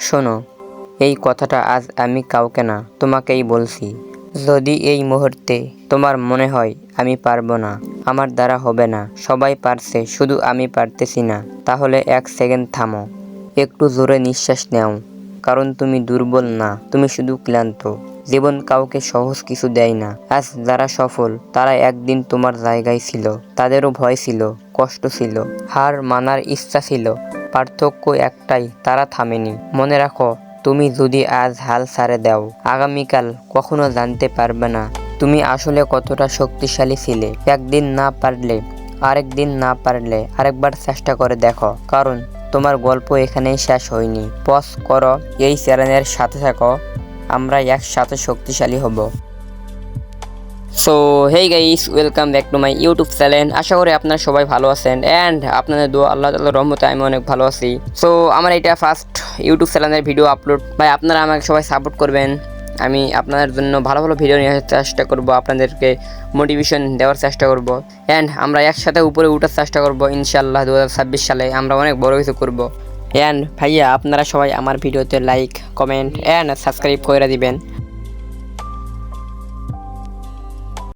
শোনো, এই কথাটা আজ আমি কাউকে না, তোমাকেই বলছি। যদি এই মুহূর্তে তোমার মনে হয় আমি পারবো না, আমার দ্বারা হবে না, সবাই পারছে শুধু আমি পারতেছি না, তাহলে 1 সেকেন্ড থামো, একটু জোরে নিঃশ্বাস নাও। কারণ তুমি দুর্বল না, তুমি শুধু ক্লান্ত। জীবন কাউকে সহজ কিছু দেয় না। আজ যারা সফল তারা একদিন তোমার জায়গায় ছিল, তাদেরও ভয় ছিল, কষ্ট ছিল, হার মানার ইচ্ছা ছিল। পার্থক্য একটাই, তারা থামেনি। মনে রাখো, তুমি যদি আজ হাল ছেড়ে দাও, আগামীকাল কখনো জানতে পারবে না তুমি আসলে কতটা শক্তিশালী ছিলে। একদিন না পারলে, আরেকদিন না পারলে আরেকবার চেষ্টা করে দেখো, কারণ তোমার গল্প এখানেই শেষ হয়নি। পজ করো, এই চ্যানেলের সাথে থাকো, আমরা একসাথে শক্তিশালী হব। So hey guys, welcome back to my YouTube channel. আশা করি আপনারা সবাই ভালো আছেন অ্যান্ড আপনাদের দোয়া আল্লাহ তাআলার রহমতে আমি অনেক ভালো আছি। সো আমার এটা ফার্স্ট ইউটিউব চ্যানেলের ভিডিও আপলোড। ভাই আপনারা আমাকে সবাই সাপোর্ট করবেন। আমি আপনাদের জন্য ভালো ভালো ভিডিও নিয়ে আসার চেষ্টা করব, আপনাদেরকে মোটিভেশন দেওয়ার চেষ্টা করব অ্যান্ড আমরা একসাথে উপরে ওঠার চেষ্টা করব ইনশাআল্লাহ। 2026 সালে আমরা অনেক বড় কিছু করব। অ্যান্ড ভাইয়া আপনারা সবাই আমার ভিডিওতে লাইক, কমেন্ট অ্যান্ড সাবস্ক্রাইব করে দিবেন।